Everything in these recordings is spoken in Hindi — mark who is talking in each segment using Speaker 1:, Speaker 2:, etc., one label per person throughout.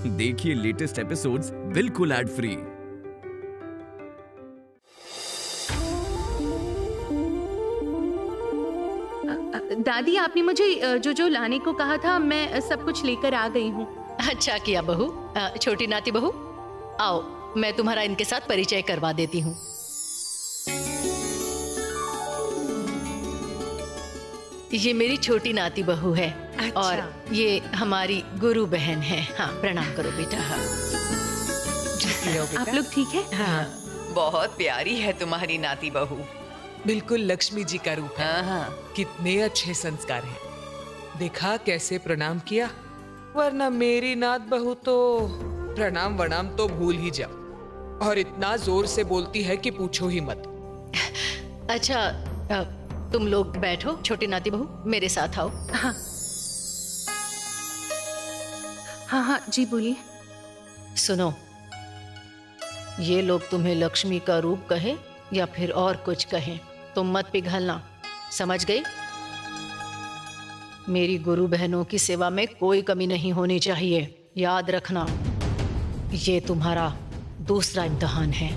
Speaker 1: देखिए लेटेस्ट एपिसोड्स बिल्कुल एड फ्री।
Speaker 2: दादी, आपने मुझे जो लाने को कहा था, मैं सब कुछ लेकर आ गई हूँ।
Speaker 3: अच्छा किया बहू। छोटी नाती बहू, आओ मैं तुम्हारा इनके साथ परिचय करवा देती हूँ। ये मेरी छोटी नाती बहू है।
Speaker 4: अच्छा।
Speaker 3: और ये हमारी गुरु बहन है। हाँ, प्रणाम करो बेटा। हाँ।
Speaker 2: आप लोग ठीक है?
Speaker 3: हाँ।
Speaker 5: बहुत प्यारी है तुम्हारी नाती बहू।
Speaker 4: बिल्कुल लक्ष्मी जी का रूप है।
Speaker 5: हाँ।
Speaker 4: कितने अच्छे संस्कार हैं। देखा कैसे प्रणाम किया, वरना मेरी नात बहू तो प्रणाम वणाम तो भूल ही जाओ, और इतना जोर से बोलती है कि पूछो ही मत।
Speaker 3: अच्छा, तुम लोग बैठो। छोटी नाती बहू, मेरे साथ आओ।
Speaker 2: हाँ हाँ हाँ जी, बोलिए।
Speaker 3: सुनो, ये लोग तुम्हें लक्ष्मी का रूप कहे या फिर और कुछ कहें, तुम मत पिघलना, समझ गई? मेरी गुरु बहनों की सेवा में कोई कमी नहीं होनी चाहिए, याद रखना। ये तुम्हारा दूसरा इम्तिहान है।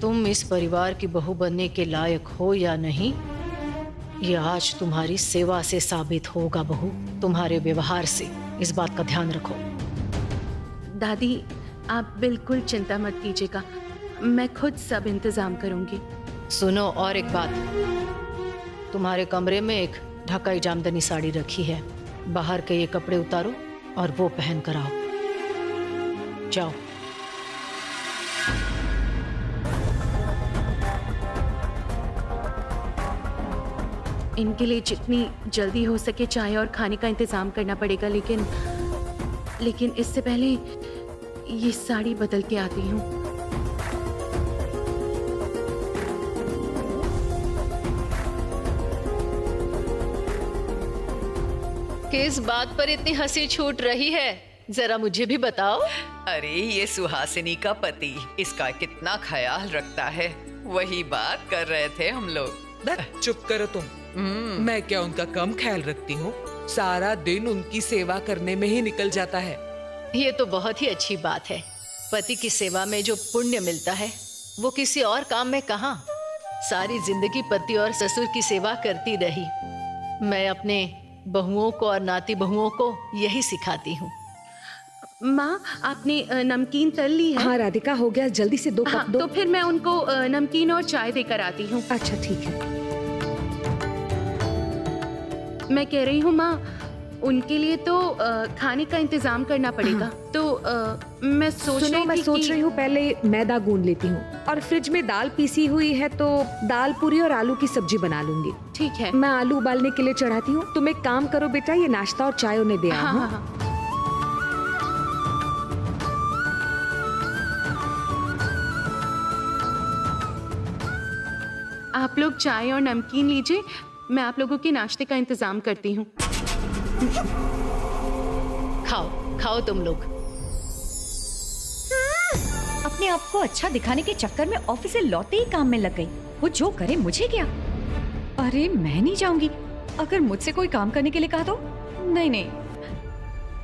Speaker 3: तुम इस परिवार की बहू बनने के लायक हो या नहीं, ये आज तुम्हारी सेवा से साबित होगा बहू, तुम्हारे व्यवहार से। इस बात का ध्यान रखो।
Speaker 2: दादी, आप बिल्कुल चिंता मत कीजिएगा, मैं खुद सब इंतजाम करूंगी।
Speaker 3: सुनो, और एक बात, तुम्हारे कमरे में एक ढकाई जामदनी साड़ी रखी है, बाहर के ये कपड़े उतारो और वो पहन कर आओ। जाओ।
Speaker 2: इनके लिए जितनी जल्दी हो सके चाय और खाने का इंतजाम करना पड़ेगा, लेकिन इससे पहले ये साड़ी बदल के आती हूँ।
Speaker 3: किस बात पर इतनी हंसी छूट रही है, जरा मुझे भी बताओ।
Speaker 5: अरे ये सुहासिनी का पति इसका कितना ख्याल रखता है, वही बात कर रहे थे हम लोग।
Speaker 4: चुप करो तुम। मैं क्या उनका कम ख्याल रखती हूँ? सारा दिन उनकी सेवा करने में ही निकल जाता है।
Speaker 3: ये तो बहुत ही अच्छी बात है। पति की सेवा में जो पुण्य मिलता है वो किसी और काम में कहाँ। सारी जिंदगी पति और ससुर की सेवा करती रही। मैं अपने बहुओं को और नाती बहुओं को यही सिखाती हूँ।
Speaker 2: माँ, आपने नमकीन तल ली है?
Speaker 6: हाँ राधिका, हो गया, जल्दी से 2 कप दो।
Speaker 2: तो फिर मैं उनको नमकीन और चाय देकर आती हूँ।
Speaker 6: अच्छा ठीक है।
Speaker 2: मैं कह रही हूँ माँ, उनके लिए तो खाने का इंतजाम करना पड़ेगा। हाँ। तो मैं सोच रही हूँ
Speaker 6: पहले मैदा गूंद लेती हूँ, और फ्रिज में दाल पीसी हुई है तो दाल पूरी और आलू की सब्जी बना लूंगी।
Speaker 2: ठीक है।
Speaker 6: मैं आलू उबालने के लिए चढ़ाती हूँ। तुम एक काम करो बेटा, ये नाश्ता और चाय उन्हें दे आओ।
Speaker 2: हाँ, हाँ, हाँ। आप लोग चाय और नमकीन लीजिए, मैं आप लोगों के नाश्ते का इंतजाम करती हूँ।
Speaker 3: खाओ खाओ तुम लोग।
Speaker 7: अपने आप को अच्छा दिखाने के चक्कर में ऑफिस से लौटे ही काम में लग गई। वो जो करे मुझे क्या। अरे मैं नहीं जाऊंगी, अगर मुझसे कोई काम करने के लिए कहा तो। नहीं।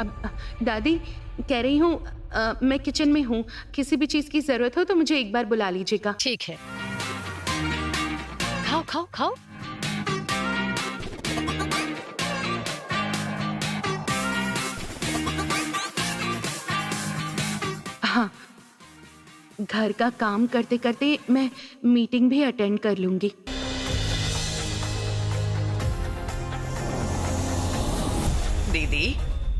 Speaker 2: अब दादी, कह रही हूँ मैं किचन में हूँ, किसी भी चीज की जरूरत हो तो मुझे एक बार बुला लीजिएगा।
Speaker 3: ठीक है, खाओ खाओ खाओ।
Speaker 2: हाँ, घर का काम करते करते मैं मीटिंग भी अटेंड कर लूंगी।
Speaker 5: दीदी,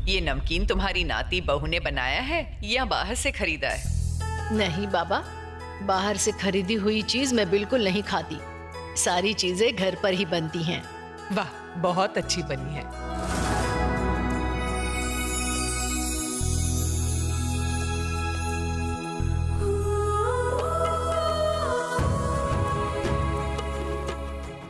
Speaker 5: ये नमकीन तुम्हारी नाती बहू ने बनाया है या बाहर से खरीदा है?
Speaker 3: नहीं बाबा, बाहर से खरीदी हुई चीज मैं बिल्कुल नहीं खाती। सारी चीजें घर पर ही बनती हैं।
Speaker 4: वाह, बहुत अच्छी बनी है।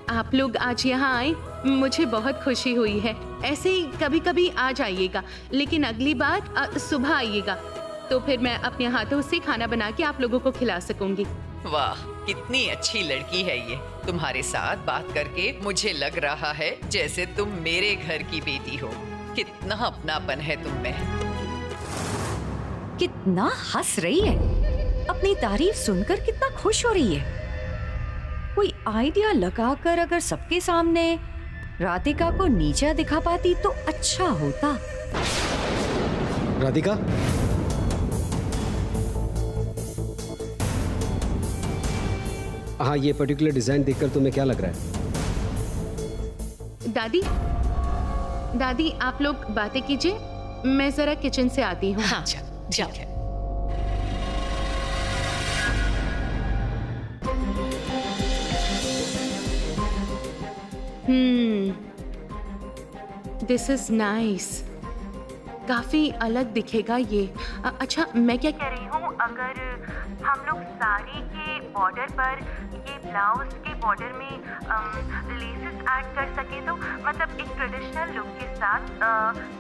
Speaker 2: आप लोग आज यहाँ आए, मुझे बहुत खुशी हुई है। ऐसे ही कभी कभी आ जाइएगा, लेकिन अगली बार सुबह आइएगा, तो फिर मैं अपने हाथों से खाना बना के आप लोगों को खिला सकूंगी।
Speaker 5: वाह, कितनी अच्छी लड़की है ये। तुम्हारे साथ बात करके मुझे लग रहा है जैसे तुम मेरे घर की बेटी हो। कितना अपनापन है तुम में।
Speaker 7: कितना हंस रही है, अपनी तारीफ सुनकर कितना खुश हो रही है। कोई आइडिया लगाकर अगर सबके सामने राधिका को नीचा दिखा पाती तो अच्छा होता।
Speaker 8: राधिका, हाँ, ये पर्टिकुलर डिजाइन देखकर तुम्हें क्या लग रहा है?
Speaker 2: दादी आप लोग बातें कीजिए, मैं जरा किचन से आती हूँ।
Speaker 3: हाँ, जाओ।
Speaker 2: दिस इज नाइस, काफी अलग दिखेगा ये। अच्छा, मैं क्या कह रही हूँ, अगर हम लोग साड़ी के बॉर्डर पर ये ब्लाउज के बॉर्डर में लेसेस ऐड कर सके तो मतलब एक ट्रेडिशनल लुक के साथ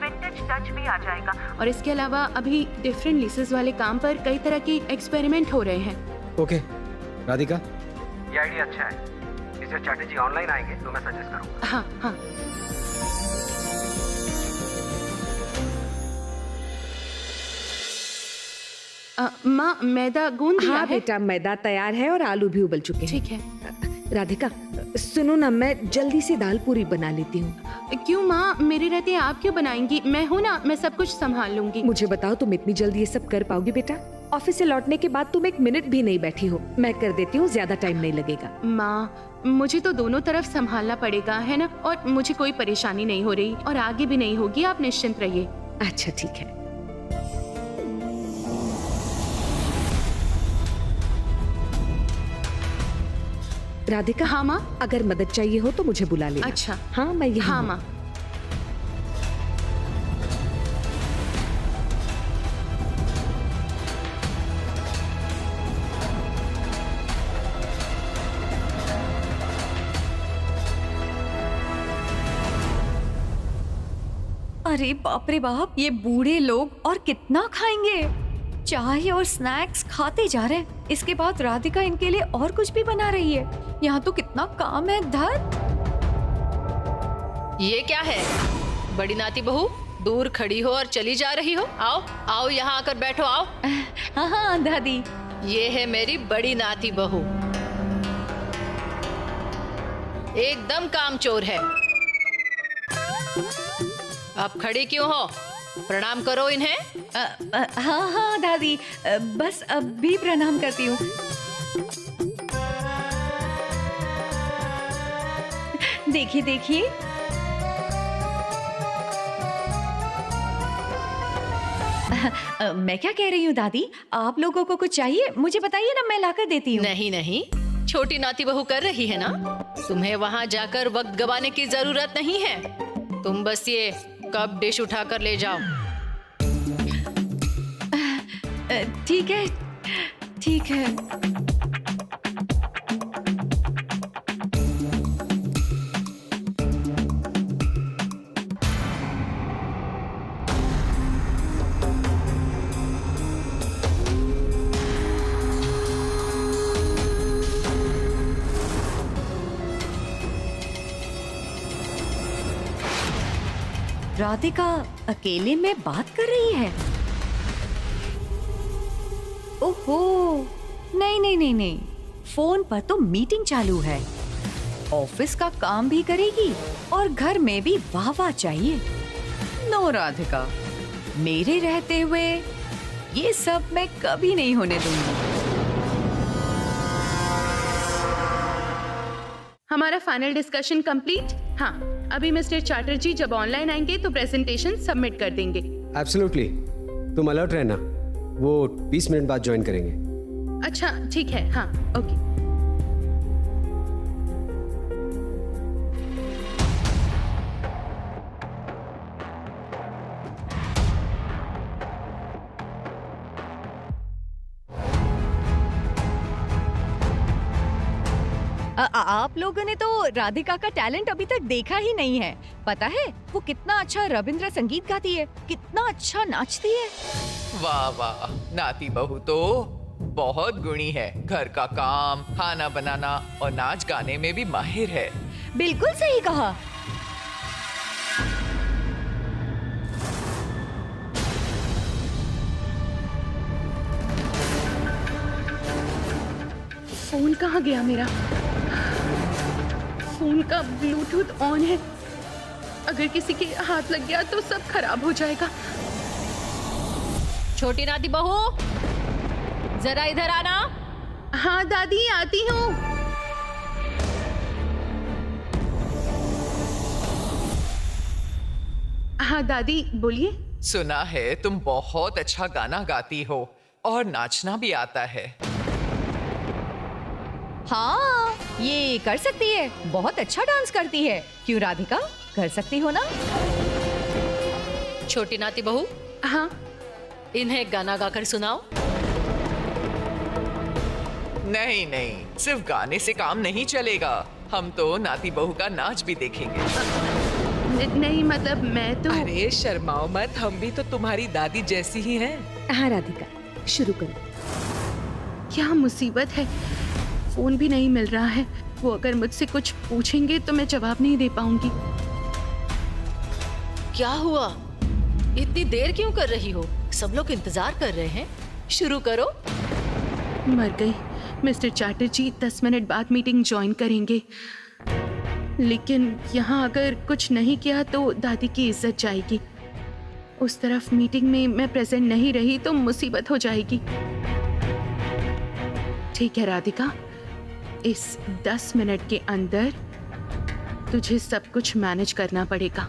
Speaker 2: विंटेज टच भी आ जाएगा। और इसके अलावा अभी डिफरेंट लेसेस वाले काम पर कई तरह के एक्सपेरिमेंट हो रहे हैं।
Speaker 8: ओके राधिका,
Speaker 9: ये आइडिया अच्छा है। मिस्टर चैटर्जी ऑनलाइन आएंगे तो मैं सजेस्ट करूँगा।
Speaker 2: हाँ। माँ, मैदा गूंद दिया
Speaker 6: हाँ
Speaker 2: है?
Speaker 6: बेटा, मैदा तैयार है और आलू भी उबल चुके हैं।
Speaker 2: ठीक है।
Speaker 6: राधिका सुनो ना, मैं जल्दी से दाल पूरी बना लेती हूँ।
Speaker 2: क्यों माँ, मेरे रहते आप क्यों बनाएंगी? मैं हूँ ना, मैं सब कुछ संभाल लूंगी।
Speaker 6: मुझे बताओ, तुम इतनी जल्दी ये सब कर पाओगी बेटा? ऑफिस से लौटने के बाद तुम एक मिनट भी नहीं बैठी हो। मैं कर देती हूँ, ज्यादा टाइम नहीं लगेगा।
Speaker 2: माँ, मुझे तो दोनों तरफ संभालना पड़ेगा, है ना? और मुझे कोई परेशानी नहीं हो रही और आगे भी नहीं होगी, आप निश्चिंत रहिए।
Speaker 6: अच्छा ठीक है। राधिका।
Speaker 2: हाँ माँ।
Speaker 6: अगर मदद चाहिए हो तो मुझे बुला लेना।
Speaker 2: अच्छा।
Speaker 6: हाँ, मैं यही
Speaker 2: हाँ
Speaker 6: हूँ।
Speaker 2: माँ।
Speaker 7: अरे बाप रे बाप, ये बूढ़े लोग और कितना खाएंगे? चाय और स्नैक्स खाते जा रहे हैं। इसके बाद राधिका इनके लिए और कुछ भी बना रही है। यहाँ तो कितना काम है। धर,
Speaker 3: ये क्या है? बड़ी नाती बहू, दूर खड़ी हो और चली जा रही हो? आओ यहाँ आकर बैठो, आओ।
Speaker 7: हाँ दादी।
Speaker 3: ये है मेरी बड़ी नाती बहू, एकदम कामचोर है। आप खड़ी क्यों हो? प्रणाम करो इन्हें।
Speaker 7: हाँ दादी, बस अभी प्रणाम करती हूँ। देखिए। मैं क्या कह रही हूँ दादी, आप लोगों को कुछ चाहिए मुझे बताइए ना, मैं लाकर देती हूँ।
Speaker 3: नहीं, छोटी नाती बहू कर रही है ना, तुम्हें वहाँ जाकर वक्त गवाने की जरूरत नहीं है। तुम बस ये कप डिश उठाकर ले जाओ।
Speaker 7: ठीक है। राधिका अकेले में बात कर रही है। ओहो, नहीं, फोन पर तो मीटिंग चालू है। ऑफिस का काम भी करेगी और घर में भी वाह चाहिए। नो राधिका, मेरे रहते हुए ये सब मैं कभी नहीं होने दूंगी।
Speaker 2: हमारा फाइनल डिस्कशन कंप्लीट। हाँ, अभी मिस्टर चैटर्जी जब ऑनलाइन आएंगे तो प्रेजेंटेशन सबमिट कर देंगे।
Speaker 8: एब्सोल्युटली, तुम अलर्ट रहना, वो 20 मिनट बाद ज्वाइन करेंगे।
Speaker 2: अच्छा ठीक है। हाँ ओके।
Speaker 7: आप लोगों ने तो राधिका का टैलेंट अभी तक देखा ही नहीं है। पता है वो कितना अच्छा रविंद्र संगीत गाती है, कितना अच्छा नाचती है।
Speaker 5: वाह वाह, नाती बहू तो बहुत गुणी है। घर का काम, खाना बनाना और नाच गाने में भी माहिर है।
Speaker 7: बिल्कुल सही कहा।
Speaker 2: फोन कहाँ गया मेरा? फोन का ब्लूटूथ ऑन है। अगर किसी के हाथ लग गया तो सब खराब हो जाएगा।
Speaker 3: छोटी नाती बहू, जरा इधर आना।
Speaker 2: हाँ दादी, आती हूँ। हाँ दादी, बोलिए।
Speaker 5: सुना है तुम बहुत अच्छा गाना गाती हो और नाचना भी आता है।
Speaker 7: हाँ, ये कर सकती है, बहुत अच्छा डांस करती है। क्यों राधिका, कर सकती हो ना?
Speaker 3: छोटी नाती बहू,
Speaker 2: हाँ।
Speaker 3: इन्हें गाना गाकर सुनाओ।
Speaker 5: नहीं नहीं, सिर्फ गाने से काम नहीं चलेगा। हम तो नाती बहू का नाच भी देखेंगे।
Speaker 2: नहीं मतलब मैं तो।
Speaker 4: अरे शर्माओ मत, हम भी तो तुम्हारी दादी जैसी ही हैं।
Speaker 6: हाँ राधिका, शुरू करो।
Speaker 2: क्या मुसीबत है, फोन भी नहीं मिल रहा है। वो अगर मुझसे कुछ पूछेंगे तो मैं जवाब नहीं दे पाऊंगी।
Speaker 3: क्या हुआ? इतनी देर क्यों कर रही हो? सब लोग इंतजार कर रहे हैं, शुरू करो।
Speaker 2: मर गई। मिस्टर चैटर्जी 10 मिनट बाद मीटिंग ज्वाइन करेंगे, लेकिन यहाँ अगर कुछ नहीं किया तो दादी की इज्जत जाएगी। उस तरफ मीटिंग में मैं प्रेजेंट नहीं रही तो मुसीबत हो जाएगी। ठीक है राधिका, इस 10 मिनट के अंदर तुझे सब कुछ मैनेज करना पड़ेगा।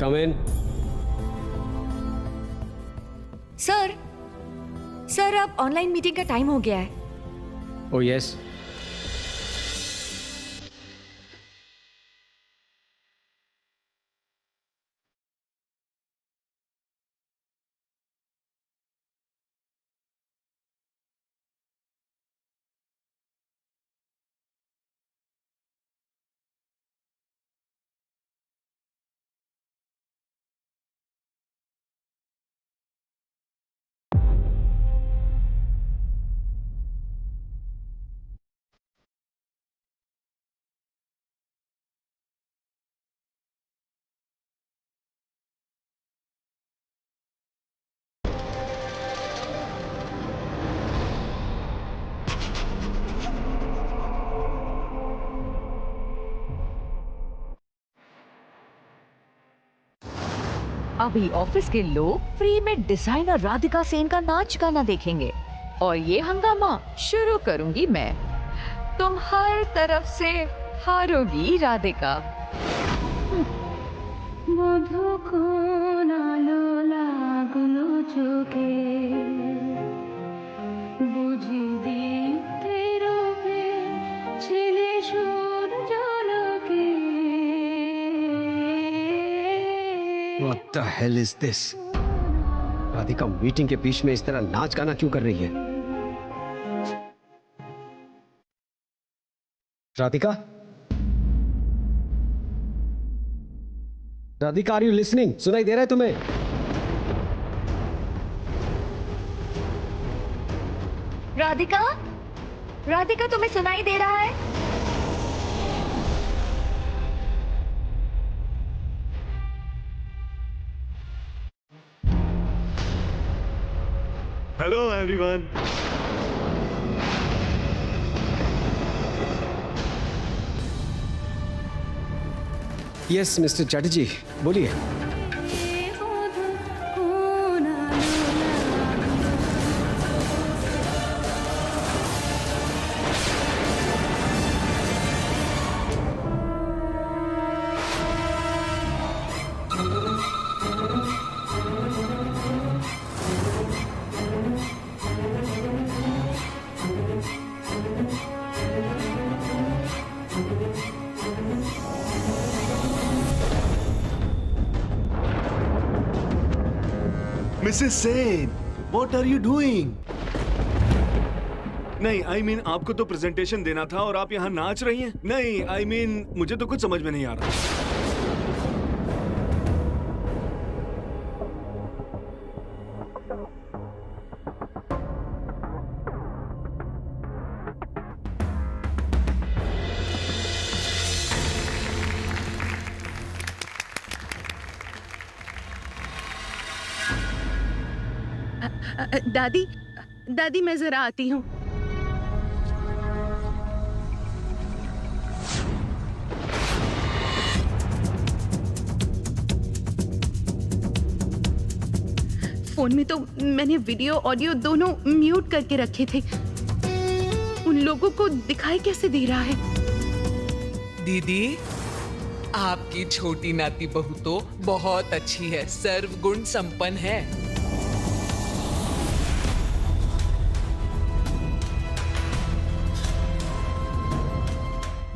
Speaker 8: कम इन।
Speaker 7: सर अब ऑनलाइन मीटिंग का टाइम हो गया है।
Speaker 8: Oh yes.
Speaker 7: अभी ऑफिस के लोग फ्री में डिजाइनर राधिका सेन का नाच गाना देखेंगे और ये हंगामा शुरू करूंगी मैं। तुम हर तरफ से हारोगी Radhika.
Speaker 8: What the hell is this? Radhika meeting के बीच में इस तरह नाच गाना क्यों कर रही है? Radhika? Radhika, are you listening? सुनाई दे रहा है तुम्हें?
Speaker 7: राधिका तुम्हें सुनाई दे रहा है?
Speaker 10: Hello everyone.
Speaker 8: Yes mister Chatterjee, बोलिए।
Speaker 10: Mrs. Sen, what are you doing? नहीं, I mean आपको तो प्रेजेंटेशन देना था और आप यहाँ नाच रही हैं? नहीं, I mean मुझे तो कुछ समझ में नहीं आ रहा।
Speaker 2: दादी, दादी मैं जरा आती हूँ। फोन में तो मैंने वीडियो ऑडियो दोनों म्यूट करके रखे थे। उन लोगों को दिखाई कैसे दे रहा है?
Speaker 4: दीदी, आपकी छोटी नाती बहू तो बहुत अच्छी है, सर्वगुण संपन्न है।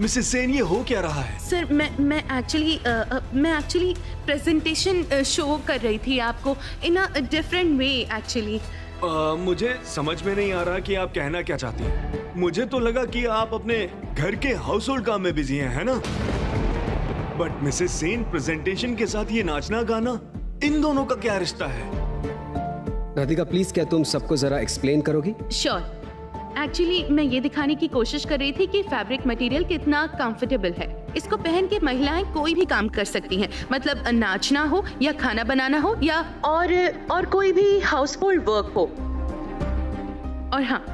Speaker 10: मिसेस सेन, ये हो क्या रहा है?
Speaker 2: सर मैं एक्चुअली प्रेजेंटेशन शो कर रही थी आपको इन अ डिफरेंट वे एक्चुअली।
Speaker 10: मुझे समझ में नहीं आ रहा कि आप कहना क्या चाहती हैं। मुझे तो लगा कि आप अपने घर के हाउस होल्ड काम में बिजी हैं, है ना? बट मिसेस सेन, प्रेजेंटेशन के साथ ये नाचना गाना, इन दोनों का क्या रिश्ता है?
Speaker 8: राधिका प्लीज, क्या तुम सबको जरा एक्सप्लेन करोगी?
Speaker 2: श्योर। एक्चुअली मैं ये दिखाने की कोशिश कर रही थी कि फैब्रिक मटेरियल कितना कंफर्टेबल है। इसको पहन के महिलाएं कोई भी काम कर सकती हैं, मतलब नाचना हो या खाना बनाना हो या और कोई भी हाउस होल्ड वर्क हो। और हाँ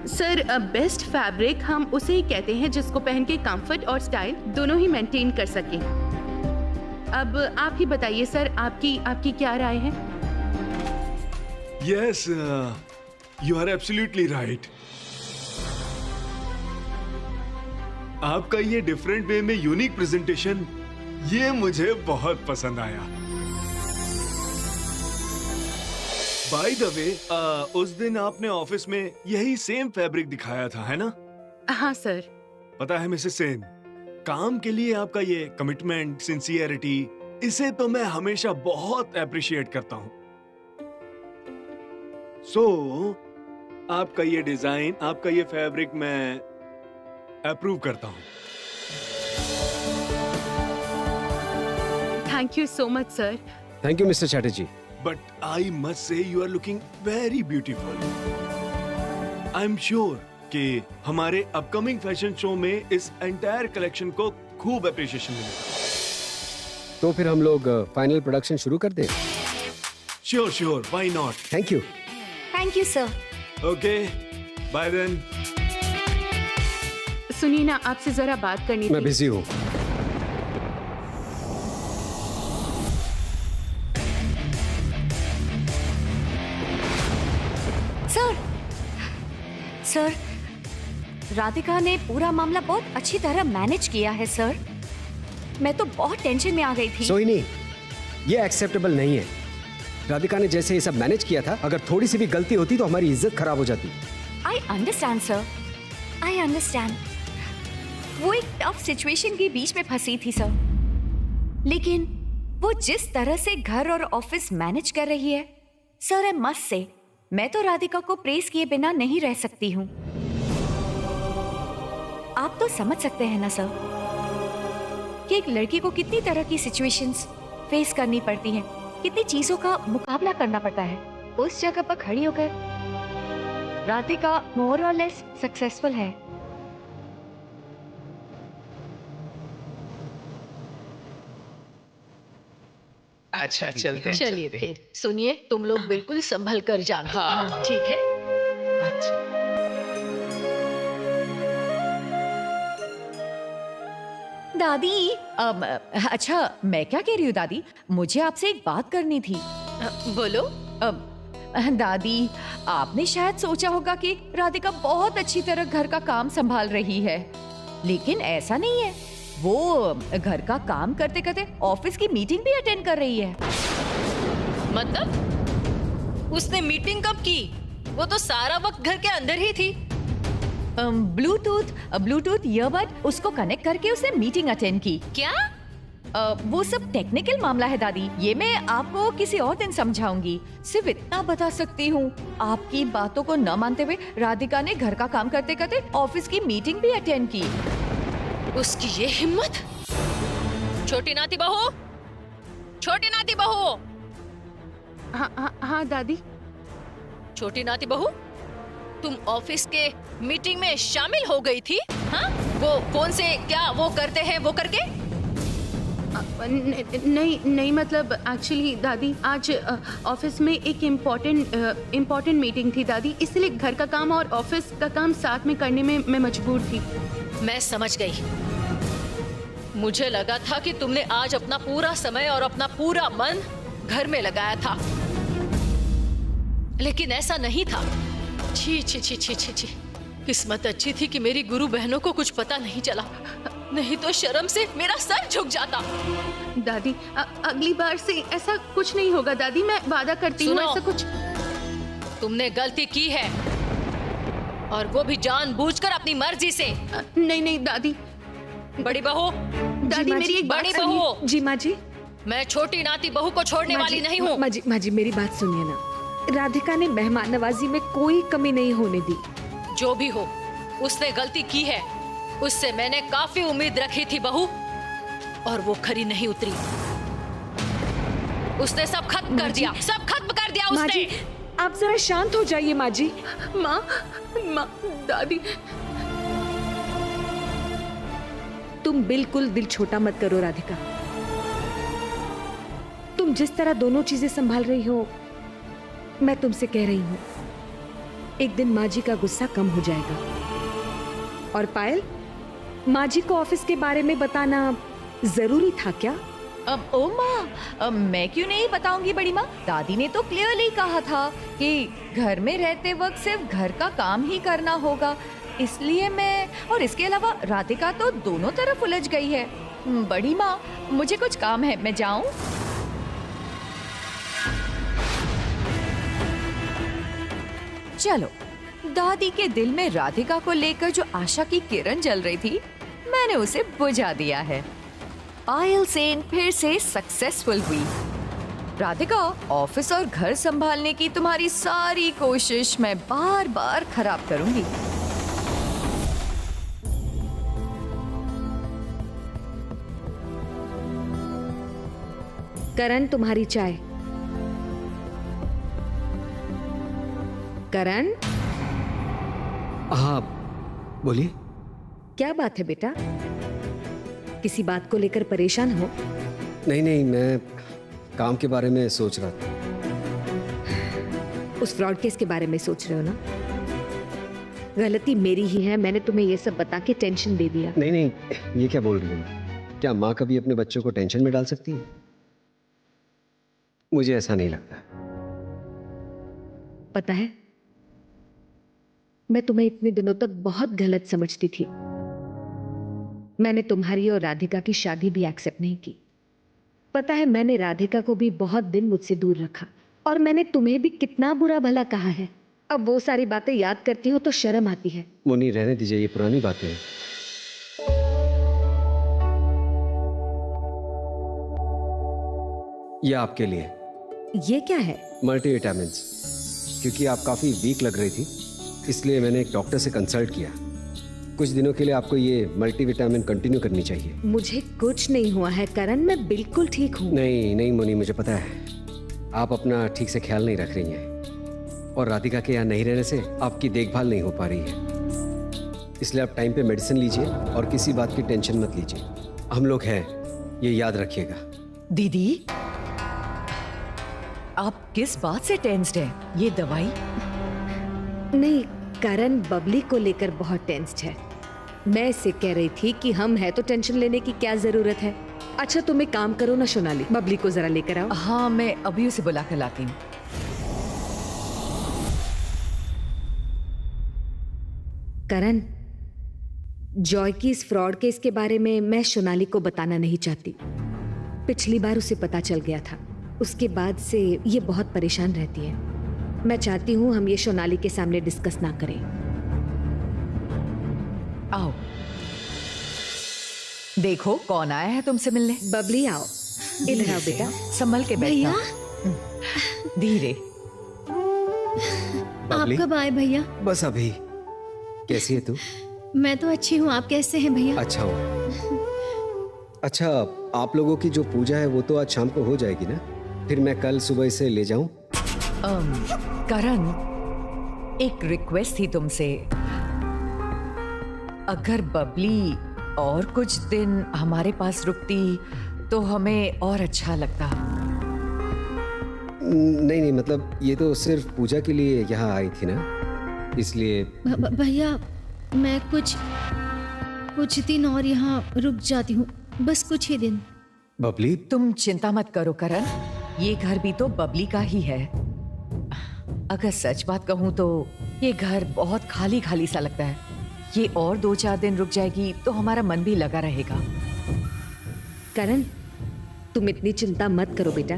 Speaker 2: सर, बेस्ट फैब्रिक हम उसे ही कहते हैं जिसको पहन के कंफर्ट और स्टाइल दोनों ही मेंटेन कर सके। अब आप ही बताइए सर, आपकी क्या राय है?
Speaker 10: Yes, you are absolutely right. आपका ये डिफरेंट वे में यूनिक प्रेजेंटेशन, ये मुझे बहुत पसंद आया। बाय द वे, उस दिन आपने ऑफिस में यही सेम फैब्रिक दिखाया था, है ना?
Speaker 2: हाँ सर।
Speaker 10: पता है मिसेस सेन, काम के लिए आपका ये कमिटमेंट, सिंसियरिटी, इसे तो मैं हमेशा बहुत अप्रिशिएट करता हूँ। आपका ये डिजाइन, आपका ये फैब्रिक मैं अप्रूव करता हूँ।
Speaker 2: Thank you so much sir.
Speaker 8: Thank you mister Chatterjee.
Speaker 10: But I must say you are looking very beautiful. I'm sure कि हमारे अपकमिंग फैशन शो में इस एंटायर कलेक्शन को खूब अप्रिशिएशन मिलेगा।
Speaker 8: तो फिर हम लोग फाइनल प्रोडक्शन शुरू कर दें?
Speaker 10: Sure, why not?
Speaker 8: Thank you.
Speaker 7: Thank you sir.
Speaker 10: Okay, bye then.
Speaker 2: सुनिए ना, आपसे जरा बात करनी थी।
Speaker 8: मैं बिजी हूँ।
Speaker 7: सर, राधिका ने पूरा मामला बहुत अच्छी तरह मैनेज किया है सर। मैं तो बहुत टेंशन में आ गई थी।
Speaker 8: सोहिनी, ये एक्सेप्टेबल नहीं है। राधिका ने जैसे ये सब मैनेज किया था, अगर थोड़ी सी भी गलती होती तो हमारी इज्जत खराब हो जाती।
Speaker 7: I understand sir, I understand. वो एक टफ सिचुएशन के बीच में फंसी थी सर, लेकिन वो जिस तरह से घर और ऑफिस मैनेज कर रही है सर, आई मस्ट से मैं तो राधिका को प्रेज किए बिना नहीं रह सकती हूँ। आप तो समझ सकते हैं ना सर कि एक लड़की को कितनी तरह की सिचुएशंस फेस करनी पड़ती हैं, कितनी चीजों का मुकाबला करना पड़ता है। उस जगह पर खड़ी होकर राधिका मोर और लेस सक्सेसफुल है।
Speaker 5: अच्छा, चलते हैं।
Speaker 3: चलिए फिर सुनिए, तुम लोग बिल्कुल संभल कर जाना।
Speaker 5: हाँ।
Speaker 3: ठीक है।
Speaker 5: अच्छा।
Speaker 7: दादी, अच्छा मैं क्या कह रही हूँ दादी, मुझे आपसे एक बात करनी थी।
Speaker 3: बोलो।
Speaker 7: दादी, आपने शायद सोचा होगा कि राधिका बहुत अच्छी तरह घर का काम संभाल रही है, लेकिन ऐसा नहीं है। वो घर का काम करते करते ऑफिस की मीटिंग भी अटेंड कर रही है।
Speaker 3: मतलब उसने मीटिंग कब की? वो तो सारा वक्त घर के अंदर ही थी।
Speaker 7: ब्लूटूथ ईयरबड उसको कनेक्ट करके उसने मीटिंग अटेंड की।
Speaker 3: क्या?
Speaker 7: वो सब टेक्निकल मामला है दादी, ये मैं आपको किसी और दिन समझाऊंगी। सिर्फ इतना बता सकती हूँ, आपकी बातों को न मानते हुए राधिका ने घर का काम करते करते ऑफिस की मीटिंग भी अटेंड की।
Speaker 3: उसकी ये हिम्मत! छोटी नाती बहू, छोटी नाती बहू।
Speaker 2: हाँ दादी।
Speaker 3: छोटी नाती बहू, तुम ऑफिस के मीटिंग में शामिल हो गई थी? हाँ, वो फोन से क्या वो करते हैं वो करके?
Speaker 2: नहीं मतलब एक्चुअली दादी आज ऑफिस में एक इम्पोर्टेंट मीटिंग थी दादी, इसलिए घर का काम और ऑफिस का काम साथ में करने में मैं मजबूर थी।
Speaker 3: मैं समझ गई। मुझे लगा था कि तुमने आज अपना पूरा समय और अपना पूरा मन घर में लगाया था, लेकिन ऐसा नहीं था। छी छी छी छी छी छी। किस्मत अच्छी थी कि मेरी गुरु बहनों को कुछ पता नहीं चला, नहीं तो शर्म से मेरा सर झुक जाता।
Speaker 2: दादी अगली बार से ऐसा कुछ नहीं होगा दादी, मैं वादा करती हूँ ऐसा कुछ।
Speaker 3: तुमने गलती की है और वो भी जानबूझकर अपनी मर्जी से।
Speaker 2: नहीं दादी।
Speaker 3: बड़ी बहू,
Speaker 2: दादी मेरी एक
Speaker 3: बड़ी बहू।
Speaker 6: जी माँ जी।
Speaker 3: मैं छोटी नाती बहू को छोड़ने वाली नहीं हूँ।
Speaker 6: माँ जी मेरी बात सुनिए ना, राधिका ने मेहमान नवाजी में कोई कमी नहीं होने दी।
Speaker 3: जो भी हो, उसने गलती की है, उससे मैंने काफी उम्मीद रखी थी बहू, और वो खरी नहीं उतरी। उसने सब खत्म कर दिया, सब खत्म कर दिया उसने।
Speaker 6: माँ जी, आप जरा शांत हो जाइए माँ जी।
Speaker 2: माँ दादी,
Speaker 6: तुम बिल्कुल दिल छोटा मत करो राधिका। तुम जिस तरह दोनों चीजें संभाल रही हो, मैं तुमसे कह रही हूं, एक दिन माँ जी का गुस्सा कम हो जाएगा। और पायल, माँ जी को ऑफिस के बारे में बताना जरूरी था क्या?
Speaker 7: ओ माँ, मैं क्यों नहीं बताऊंगी बड़ी माँ। दादी ने तो क्लियरली कहा था कि घर में रहते वक्त सिर्फ घर का काम ही करना होगा, इसलिए मैं, और इसके अलावा राधिका तो दोनों तरफ उलझ गई है। बड़ी माँ, मुझे कुछ काम है, मैं जाऊं? चलो, दादी के दिल में राधिका को लेकर जो आशा की किरण जल रही थी, मैंने उसे बुझा दिया है। पायल सेन फिर से सक्सेसफुल हुई। राधिका, ऑफिस और घर संभालने की तुम्हारी सारी कोशिश मैं बार बार खराब करूंगी।
Speaker 6: करण, तुम्हारी चाय। करण?
Speaker 8: हाँ बोलिए।
Speaker 6: क्या बात है बेटा, किसी बात को लेकर परेशान हो?
Speaker 8: नहीं, मैं काम के बारे में सोच रहा था।
Speaker 6: उस फ्रॉड केस के बारे में सोच रहे हो ना? गलती मेरी ही है, मैंने तुम्हें ये सब बता के टेंशन दे दिया।
Speaker 8: नहीं, ये क्या बोल रही हो? क्या माँ कभी अपने बच्चों को टेंशन में डाल सकती है? मुझे ऐसा नहीं लगता।
Speaker 6: पता है, मैं तुम्हें इतने दिनों तक बहुत गलत समझती थी। मैंने तुम्हारी और राधिका की शादी भी एक्सेप्ट नहीं की। पता है, मैंने राधिका को भी बहुत दिन मुझसे दूर रखा, और मैंने तुम्हें भी कितना बुरा भला कहा है। अब वो सारी बातें याद करती हो तो शर्म आती है।
Speaker 8: मुन्नी, रहने दीजिए, ये पुरानी बातें हैं। ये आपके लिए।
Speaker 6: ये क्या है?
Speaker 8: मल्टीविटामिन्स। क्योंकि आप काफी वीक लग रही थी, इसलिए मैंने एक डॉक्टर से कंसल्ट किया। कुछ दिनों के लिए आपको ये मल्टीविटामिन कंटिन्यू करनी चाहिए।
Speaker 6: मुझे कुछ नहीं हुआ है करण, मैं बिल्कुल ठीक हूँ।
Speaker 8: नहीं मुन्नी, मुझे पता है आप अपना ठीक से ख्याल नहीं रख रही हैं, और राधिका के यहाँ नहीं रहने से आपकी देखभाल नहीं हो पा रही है। इसलिए आप टाइम पे मेडिसिन लीजिए और किसी बात की टेंशन मत लीजिए। हम लोग हैं, ये याद रखिएगा।
Speaker 7: दीदी, आप किस बात से टेंस्ड हैं? ये दवाई?
Speaker 6: नहीं, करण बबली को लेकर बहुत टेंस्ड है। मैं इससे कह रही थी कि हम हैं तो टेंशन लेने की क्या जरूरत है। अच्छा तुम एक काम करो ना सोनाली, बबली को जरा लेकर आओ।
Speaker 7: हाँ, मैं अभी उसे बुला कर लाती हूँ।
Speaker 6: करण, जॉय की इस फ्रॉड केस के बारे में मैं सोनाली को बताना नहीं चाहती। पिछली बार उसे पता चल गया था, उसके बाद से ये बहुत परेशान रहती है। मैं चाहती हूँ हम ये सोनाली के सामने डिस्कस ना करें।
Speaker 7: आओ, देखो कौन आया है तुमसे मिलने।
Speaker 6: बबली, आओ इधर आओ बेटा।
Speaker 7: संभल के बैठना, धीरे।
Speaker 11: आप कब आए भैया?
Speaker 8: बस अभी। कैसी है तू?
Speaker 11: मैं तो अच्छी हूँ, आप कैसे हैं भैया?
Speaker 8: अच्छा हो। अच्छा, आप लोगों की जो पूजा है वो तो आज शाम को हो जाएगी ना? फिर मैं कल सुबह इसे ले जाऊं?
Speaker 7: करण, एक रिक्वेस्ट थी तुमसे। अगर बबली और कुछ दिन हमारे पास रुकती तो हमें और अच्छा लगता।
Speaker 8: नहीं, मतलब ये तो सिर्फ पूजा के लिए यहाँ आई थी ना, इसलिए।
Speaker 11: भैया मैं कुछ दिन और यहाँ रुक जाती हूँ, बस कुछ ही दिन।
Speaker 8: बबली,
Speaker 7: तुम चिंता मत करो करण, ये घर भी तो बबली का ही है। अगर सच बात कहूँ तो ये घर बहुत खाली खाली सा लगता है। ये और 2-4 दिन रुक जाएगी तो हमारा मन भी लगा रहेगा।
Speaker 6: करण, तुम इतनी चिंता मत करो बेटा,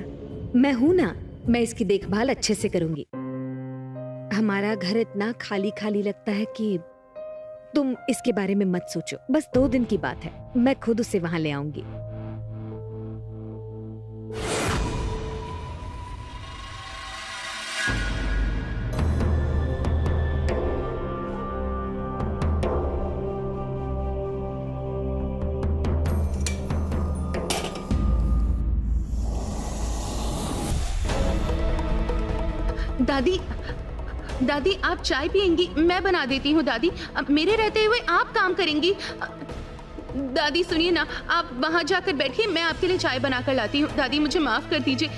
Speaker 6: मैं हूं ना, मैं इसकी देखभाल अच्छे से करूंगी। हमारा घर इतना खाली खाली लगता है कि तुम इसके बारे में मत सोचो। बस 2 दिन की बात है, मैं खुद उसे वहां ले आऊंगी।
Speaker 2: दादी आप चाय पियेंगी? मैं बना देती हूँ दादी। मेरे रहते हुए आप काम करेंगी? दादी सुनिए ना, आप वहाँ जाकर बैठिए, मैं आपके लिए चाय बना कर लाती हूँ। दादी मुझे माफ कर दीजिए,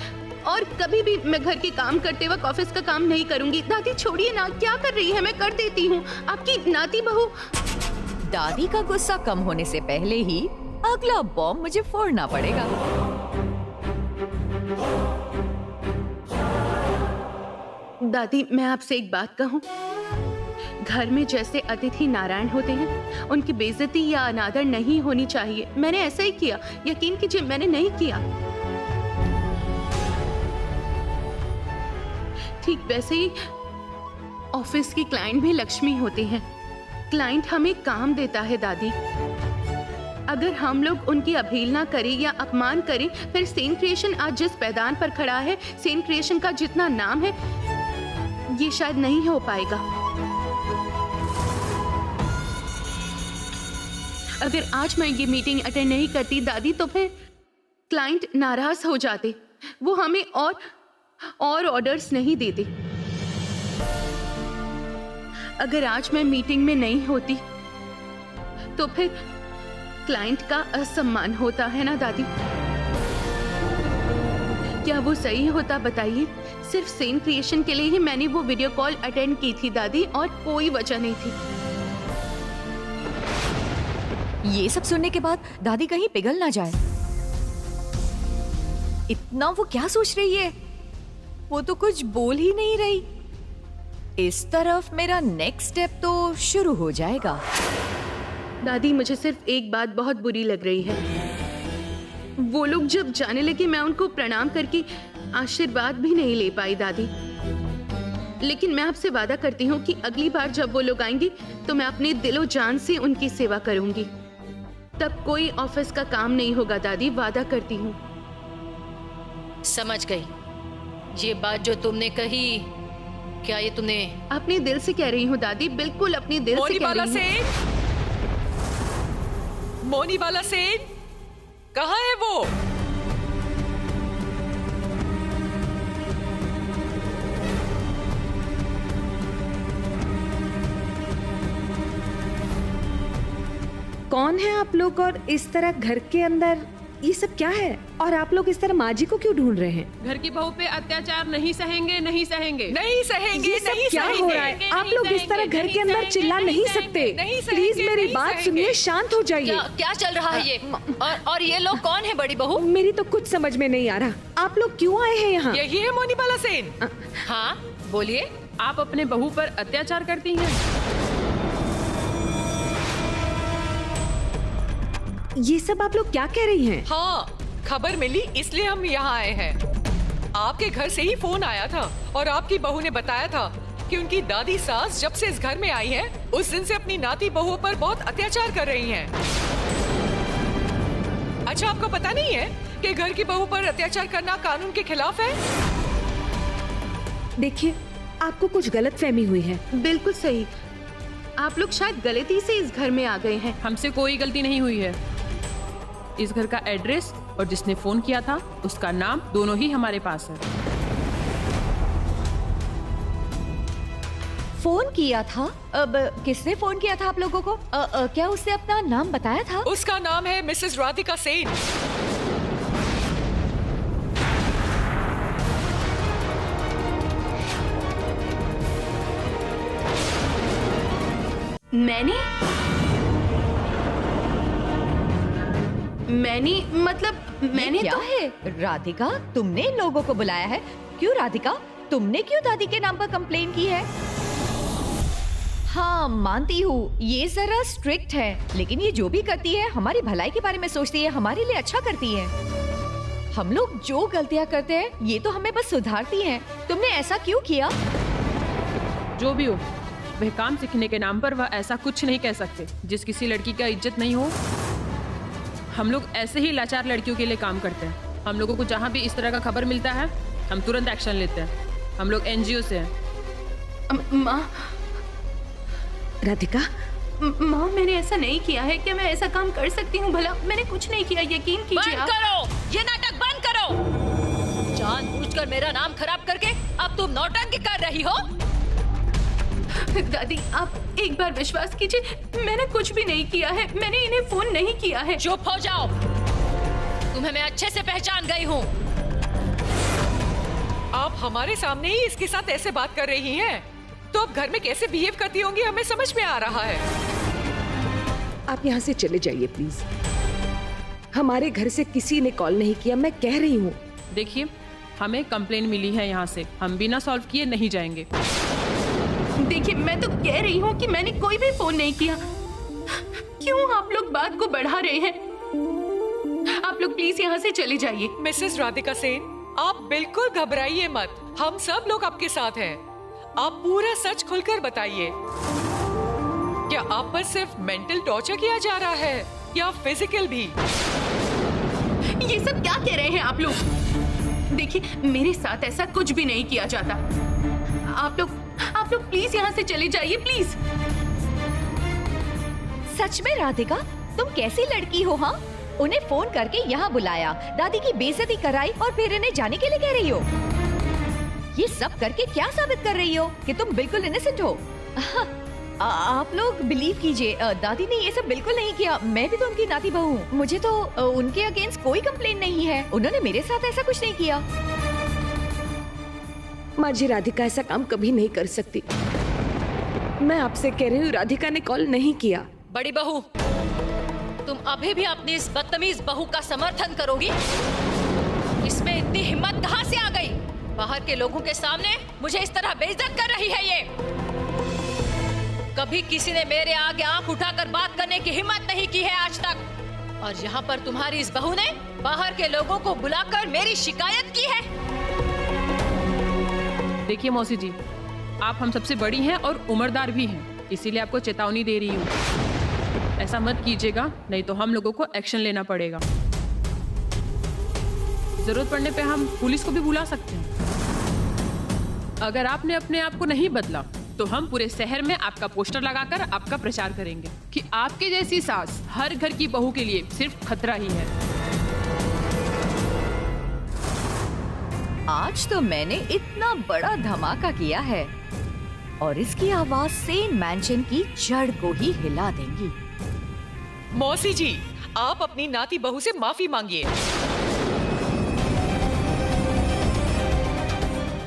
Speaker 2: और कभी भी मैं घर के काम करते वक्त ऑफिस का काम नहीं करूंगी। दादी छोड़िए ना, क्या कर रही है? मैं कर देती हूँ, आपकी नाती बहू।
Speaker 7: दादी का गुस्सा कम होने से पहले ही अगला बॉम्ब मुझे फोड़ना पड़ेगा।
Speaker 2: दादी मैं आपसे एक बात कहूँ, घर में जैसे अतिथि नारायण होते हैं, उनकी बेइज्जती या अनादर नहीं होनी चाहिए। मैंने ऐसा ही किया, यकीन कीजिए मैंने नहीं किया। ठीक वैसे ही ऑफिस की क्लाइंट भी लक्ष्मी होती हैं। क्लाइंट हमें काम देता है दादी। अगर हम लोग उनकी अवहेलना करें या अपमान करें, फिर सेन क्रिएशन आज जिस पैदान पर खड़ा है, सेन क्रिएशन का जितना नाम है, ये शायद नहीं हो पाएगा। अगर आज मैं ये मीटिंग अटेंड नहीं करती दादी, तो फिर क्लाइंट नाराज हो जाते, वो हमें और ऑर्डर्स नहीं देते। अगर आज मैं मीटिंग में नहीं होती तो फिर क्लाइंट का असम्मान होता है ना दादी। क्या वो सही होता बताइए? सिर्फ सेन क्रिएशन के लिए ही मैंने वो वीडियो कॉल अटेंड की थी दादी, और कोई वजह नहीं थी।
Speaker 7: ये सब सुनने के बाद दादी कहीं पिघल ना जाए। इतना वो क्या सोच रही है? वो तो कुछ बोल ही नहीं रही। इस तरफ मेरा नेक्स्ट स्टेप तो शुरू हो जाएगा।
Speaker 2: दादी मुझे सिर्फ एक बात बहुत बुरी लग रही है। वो लोग जब जाने लगे, मैं उनको प्रणाम करके आशीर्वाद भी नहीं ले पाई दादी। लेकिन मैं आपसे वादा करती हूँ कि अगली बार जब वो लोग आएंगे तो मैं अपने दिलो जान से उनकी सेवा करूंगी। तब कोई ऑफिस का काम नहीं होगा दादी, वादा करती हूँ।
Speaker 3: समझ गई। ये बात जो तुमने कही, क्या ये तुमने
Speaker 2: अपने दिल से कह रही हूँ दादी, बिल्कुल अपने दिल से कह रही हूँ।
Speaker 4: मोनीबाला सेन, कहाँ है वो?
Speaker 6: कौन है आप लोग, और इस तरह घर के अंदर ये सब क्या है? और आप लोग इस तरह माँ जी को क्यों ढूंढ रहे हैं?
Speaker 12: घर की बहू पे अत्याचार नहीं सहेंगे, नहीं सहेंगे,
Speaker 4: नहीं सहेंगे।
Speaker 6: ये सब क्या हो रहा है? आप लोग इस तरह घर के अंदर चिल्ला नहीं सकते। प्लीज मेरी बात सुनिए, शांत हो जाइए।
Speaker 3: क्या चल रहा है ये? और ये लोग कौन है बड़ी बहू?
Speaker 6: मेरी तो कुछ समझ में नहीं आ रहा। आप लोग क्यों आए हैं यहाँ?
Speaker 4: यही है मोनीबाला सेन।
Speaker 3: हाँ बोलिए।
Speaker 12: आप अपने बहू पर अत्याचार करती हैं।
Speaker 6: ये सब आप लोग क्या कह रही हैं?
Speaker 4: हाँ, खबर मिली इसलिए हम यहाँ आए हैं। आपके घर से ही फोन आया था और आपकी बहू ने बताया था कि उनकी दादी सास जब से इस घर में आई है, उस दिन से अपनी नाती बहुओं पर बहुत अत्याचार कर रही हैं। अच्छा, आपको पता नहीं है कि घर की बहू पर अत्याचार करना कानून के खिलाफ है?
Speaker 6: देखिए, आपको कुछ गलतफहमी हुई है।
Speaker 2: बिल्कुल सही, आप लोग शायद गलती से इस घर में आ गए हैं।
Speaker 12: हमसे कोई गलती नहीं हुई है। इस घर का एड्रेस और जिसने फोन किया था उसका नाम दोनों ही हमारे पास है।
Speaker 7: फोन किया था? अब किसने फोन किया था आप लोगों को? क्या उसने अपना नाम बताया था?
Speaker 4: उसका नाम है मिसेस राधिका सेन।
Speaker 2: मैंने
Speaker 7: क्या
Speaker 2: तो...
Speaker 7: है राधिका, तुमने इन लोगों को बुलाया है? क्यों राधिका, तुमने क्यों दादी के नाम पर कंप्लेन की है? हाँ मानती हूँ ये जरा स्ट्रिक्ट है, लेकिन ये जो भी करती है हमारी भलाई के बारे में सोचती है, हमारे लिए अच्छा करती है। हम लोग जो गलतियाँ करते हैं ये तो हमें बस सुधारती हैं। तुमने ऐसा क्यों किया?
Speaker 12: जो भी हो, वह काम सीखने के नाम पर वह ऐसा कुछ नहीं कह सकते जिस किसी लड़की का इज्जत नहीं हो। हम लोग ऐसे ही लाचार लड़कियों के लिए काम करते हैं। हम लोगों को जहाँ भी इस तरह का खबर मिलता है हम तुरंत एक्शन लेते हैं। हम लोग एनजीओ से हैं।
Speaker 2: माँ,
Speaker 6: राधिका,
Speaker 2: माँ मैंने ऐसा नहीं किया है। क्या मैं ऐसा काम कर सकती हूँ भला? मैंने कुछ नहीं किया, यकीन कीजिए।
Speaker 3: बंद करो, ये नाटक बंद करो। जानबूझकर मेरा नाम खराब करके अब तुम नौटंकी कर रही हो।
Speaker 2: दादी आप एक बार विश्वास कीजिए, मैंने कुछ भी नहीं किया है। मैंने इन्हें फोन नहीं किया है।
Speaker 3: चुप हो जाओ, तुम्हें मैं अच्छे से पहचान गई हूँ।
Speaker 4: आप हमारे सामने ही इसके साथ ऐसे बात कर रही हैं, तो अब घर में कैसे बिहेव करती होंगी हमें समझ में आ रहा है।
Speaker 6: आप यहाँ से चले जाइए प्लीज। हमारे घर से किसी ने कॉल नहीं किया, मैं कह रही हूँ।
Speaker 12: देखिए, हमें कंप्लेन मिली है यहाँ से, हम बिना सॉल्व किए नहीं जाएंगे।
Speaker 2: देखिए, मैं तो कह रही हूँ कि मैंने कोई भी फोन नहीं किया। क्यों आप लोग बात को बढ़ा रहे हैं? आप लोग प्लीज यहाँ से चले जाइए।
Speaker 4: मिसेस राधिका सेन, आप बिल्कुल घबराइए मत, हम सब लोग आपके साथ हैं। आप पूरा सच खुलकर बताइए, क्या आप पर सिर्फ मेंटल टॉर्चर किया जा रहा है या फिजिकल भी?
Speaker 2: ये सब क्या कह रहे हैं आप लोग? देखिए, मेरे साथ ऐसा कुछ भी नहीं किया जाता। आप लोग प्लीज यहाँ से चले जाइए, प्लीज।
Speaker 7: सच में राधिका, तुम कैसी लड़की हो? हाँ, उन्हें फोन करके यहाँ बुलाया, दादी की बेइज्जती कराई और फिर इन्हें जाने के लिए कह रही हो। ये सब करके क्या साबित कर रही हो कि तुम बिल्कुल इनोसेंट हो? आप लोग बिलीव कीजिए, दादी ने ये सब बिल्कुल नहीं किया। मैं भी तो उनकी नाती बहू हूँ, मुझे तो उनके अगेंस्ट कोई कंप्लेन नहीं है। उन्होंने मेरे साथ ऐसा कुछ नहीं किया।
Speaker 6: माँ जी, राधिका ऐसा काम कभी नहीं कर सकती। मैं आपसे कह रही हूँ, राधिका ने कॉल नहीं किया।
Speaker 3: बड़ी बहू, तुम अभी भी अपनी इस बदतमीज बहू का समर्थन करोगी? इसमें इतनी हिम्मत कहाँ से आ गई? बाहर के लोगों के सामने मुझे इस तरह बेइज्जत कर रही है ये। कभी किसी ने मेरे आगे आंख उठाकर बात करने की हिम्मत नहीं की है आज तक, और यहाँ पर तुम्हारी इस बहू ने बाहर के लोगों को बुलाकर मेरी शिकायत की है।
Speaker 12: देखिए मौसी जी, आप हम सबसे बड़ी हैं और उम्रदार भी हैं, इसीलिए आपको चेतावनी दे रही हूँ। ऐसा मत कीजिएगा, नहीं तो हम लोगों को एक्शन लेना पड़ेगा। जरूरत पड़ने पे हम पुलिस को भी बुला सकते हैं। अगर आपने अपने आप को नहीं बदला तो हम पूरे शहर में आपका पोस्टर लगाकर आपका प्रचार करेंगे कि आपके जैसी सास हर घर की बहू के लिए सिर्फ खतरा ही है।
Speaker 7: आज तो मैंने इतना बड़ा धमाका किया है और इसकी आवाज सेन मैंशन की जड़ को ही हिला देंगी।
Speaker 4: मौसी जी, आप अपनी नाती बहू से माफी मांगिए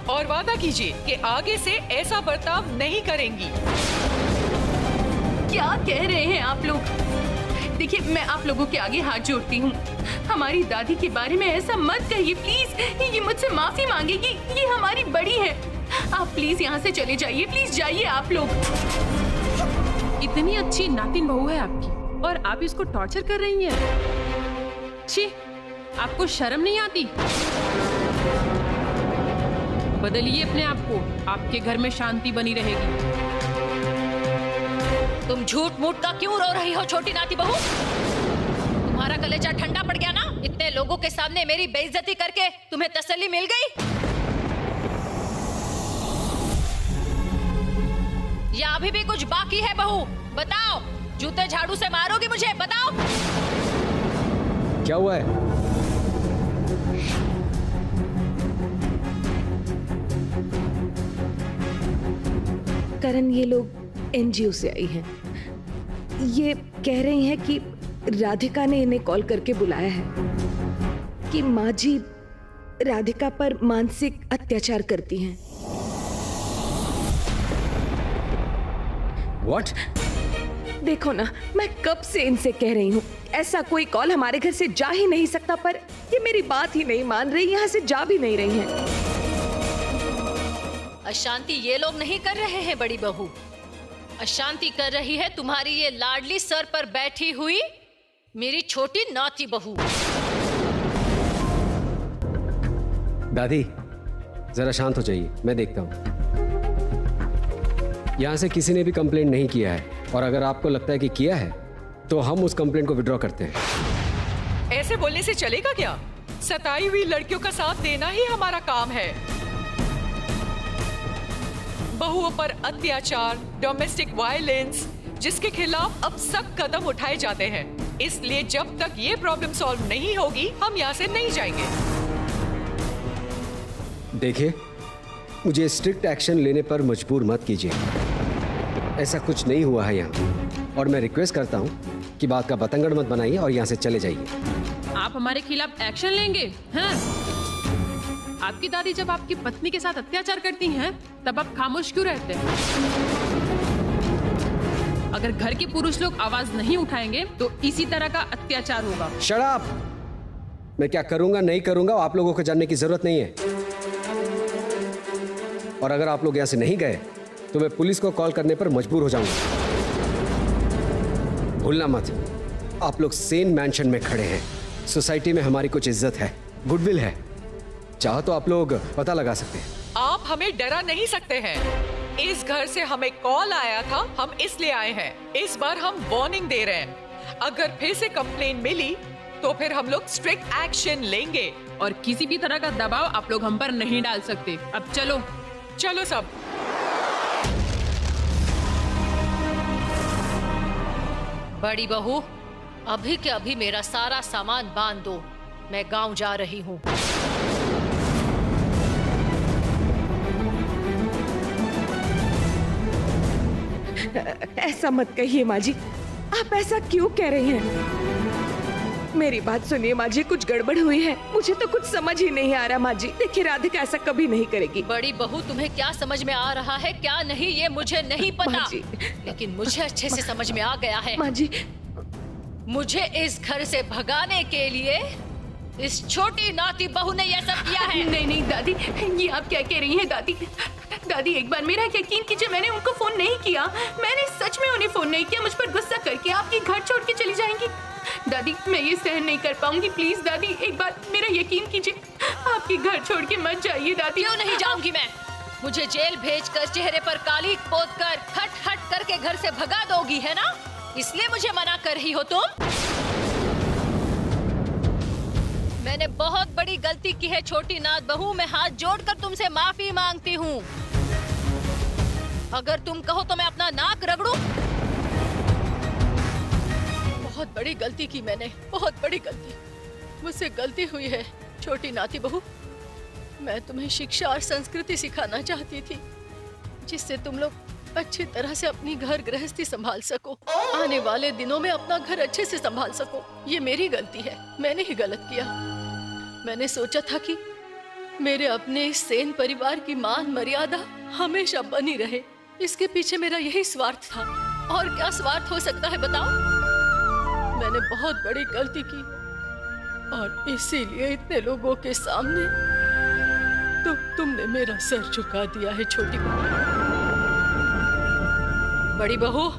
Speaker 4: और वादा कीजिए कि आगे से ऐसा बर्ताव नहीं करेंगी।
Speaker 2: क्या कह रहे हैं आप लोग? देखिए, मैं आप लोगों के आगे हाथ जोड़ती हूँ, हमारी दादी के बारे में ऐसा मत कहिए प्लीज। ये मुझसे माफी मांगेगी, ये हमारी बड़ी है। आप प्लीज यहाँ से चले जाइए, प्लीज जाइए आप लोग।
Speaker 12: इतनी अच्छी नातिन बहू है आपकी और आप इसको टॉर्चर कर रही हैं। छी, आपको शर्म नहीं आती? बदलिए अपने आप को, आपके घर में शांति बनी रहेगी।
Speaker 3: तुम झूठ मूठ का क्यों रो रही हो छोटी नाती बहू? तुम्हारा कलेजा ठंडा पड़ गया ना? इतने लोगों के सामने मेरी बेइज्जती करके तुम्हें तसल्ली मिल गई? या अभी भी कुछ बाकी है बहू? बताओ, जूते झाड़ू से मारोगी मुझे? बताओ
Speaker 8: क्या हुआ है?
Speaker 6: करण, ये लोग एनजीओ से आई हैं। ये कह रही हैं कि राधिका ने इन्हें कॉल करके बुलाया है कि माँ जी राधिका पर मानसिक अत्याचार करती हैं।
Speaker 8: What?
Speaker 13: देखो ना, मैं कब से इनसे कह रही हूँ ऐसा कोई कॉल हमारे घर से जा ही नहीं सकता, पर ये मेरी बात ही नहीं मान रही, यहाँ से जा भी नहीं रही हैं।
Speaker 3: अशांति ये लोग नहीं कर रहे हैं बड़ी बहू, अशांति कर रही है तुम्हारी ये लाडली सर पर बैठी हुई मेरी छोटी नाती बहू।
Speaker 8: दादी जरा शांत हो जाइए, मैं देखता हूँ। यहाँ से किसी ने भी कंप्लेंट नहीं किया है, और अगर आपको लगता है कि किया है तो हम उस कंप्लेंट को विड्रॉ करते हैं।
Speaker 5: ऐसे बोलने से चलेगा क्या? सताई हुई लड़कियों का साथ देना ही हमारा काम है। बहुओं पर अत्याचार, डोमेस्टिक वायलेंस, जिसके खिलाफ अब सख्त कदम उठाए जाते हैं। इसलिए जब तक ये प्रॉब्लम सॉल्व नहीं होगी हम यहाँ से नहीं जाएंगे।
Speaker 8: देखिए, मुझे स्ट्रिक्ट एक्शन लेने पर मजबूर मत कीजिए। ऐसा कुछ नहीं हुआ है यहाँ, और मैं रिक्वेस्ट करता हूँ कि बात का बतंगड़ मत बनाइए और यहाँ से चले जाइए।
Speaker 12: आप हमारे खिलाफ एक्शन लेंगे? हाँ? आपकी दादी जब आपकी पत्नी के साथ अत्याचार करती हैं, तब आप खामोश क्यों रहते हैं? अगर घर के पुरुष लोग आवाज नहीं उठाएंगे तो इसी तरह का अत्याचार होगा।
Speaker 8: Shut up! मैं क्या करूंगा नहीं करूंगा आप लोगों को जानने की जरूरत नहीं है। और अगर आप लोग यहाँ से नहीं गए तो मैं पुलिस को कॉल करने पर मजबूर हो जाऊंगा। भूलना मत, आप लोग सेन मैंशन में खड़े हैं। सोसाइटी में हमारी कुछ इज्जत है, गुडविल है। चाहो तो आप लोग पता लगा सकते हैं।
Speaker 5: आप हमें डरा नहीं सकते हैं। इस घर से हमें कॉल आया था, हम इसलिए आए हैं। इस बार हम वार्निंग दे रहे हैं, अगर फिर से कंप्लेन मिली तो फिर हम लोग स्ट्रिक्ट एक्शन लेंगे।
Speaker 12: और किसी भी तरह का दबाव आप लोग हम पर नहीं डाल सकते। अब चलो
Speaker 5: चलो सब।
Speaker 3: बड़ी बहू, अभी के अभी मेरा सारा सामान बांध दो, मैं गांव जा रही हूँ।
Speaker 13: ऐसा मत कहिए माँ जी, आप ऐसा क्यों कह रही हैं? मेरी बात सुनिए माँ जी, कुछ गड़बड़ हुई है, मुझे तो कुछ समझ ही नहीं आ रहा माँ जी। देखिए, राधिका ऐसा कभी नहीं करेगी।
Speaker 3: बड़ी बहू, तुम्हें क्या समझ में आ रहा है क्या नहीं ये मुझे नहीं पता, लेकिन मुझे अच्छे से समझ में आ गया है।
Speaker 13: माँ जी,
Speaker 3: मुझे इस घर से भगाने के लिए इस छोटी नाती बहू ने यह सब किया है।
Speaker 2: नहीं नहीं दादी, ये आप क्या कह रही हैं दादी? दादी एक बार मेरा यकीन कीजिए, मैंने उनको फोन नहीं किया। मैंने सच में उन्हें फोन नहीं किया। मुझ पर गुस्सा करके आपकी घर छोड़ के चली जाएंगी। दादी मैं ये सहन नहीं कर पाऊंगी, प्लीज दादी एक बार मेरा यकीन कीजिए, आपकी घर छोड़ के मत जाइए दादी।
Speaker 3: क्यों नहीं जाऊंगी मैं? मुझे जेल भेजकर चेहरे पर काली पोत कर हट हट करके घर से भगा दोगी, है ना? इसलिए मुझे मना कर रही हो तुम? मैंने बहुत बड़ी गलती की है छोटी नात बहू, मैं हाथ जोड़कर तुमसे माफी मांगती हूँ। अगर तुम कहो तो मैं अपना नाक रगड़ूं। बहुत बड़ी गलती की मैंने, बहुत बड़ी गलती, मुझसे गलती हुई है छोटी नाती बहू। मैं तुम्हें शिक्षा और संस्कृति सिखाना चाहती थी, जिससे तुम लोग अच्छी तरह से अपनी घर गृहस्थी संभाल सको, आने वाले दिनों में अपना घर अच्छे से संभाल सको। ये मेरी गलती है, मैंने ही गलत किया। मैंने सोचा था कि मेरे अपने इस सेन परिवार की मान मर्यादा हमेशा बनी रहे, इसके पीछे मेरा यही स्वार्थ था। और क्या स्वार्थ हो सकता है बताओ? मैंने बहुत बड़ी गलती की और इसीलिए इतने लोगों के सामने तो तुमने मेरा सर झुका दिया है छोटी बहू। बड़ी बहू,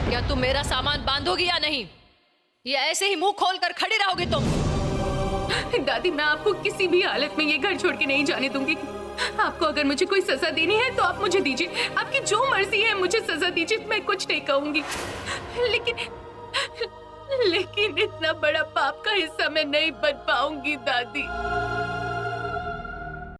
Speaker 3: क्या तुम मेरा सामान बांधोगी या नहीं, या ऐसे ही मुंह खोलकर खड़ी रहोगी तुम?
Speaker 2: दादी मैं आपको किसी भी हालत में ये घर छोड़ के नहीं जाने दूंगी। आपको अगर मुझे कोई सजा देनी है तो आप मुझे दीजिए, आपकी जो मर्जी है मुझे सजा दीजिए, मैं कुछ नहीं कहूंगी। लेकिन इतना बड़ा पाप का हिस्सा मैं नहीं बन पाऊंगी दादी।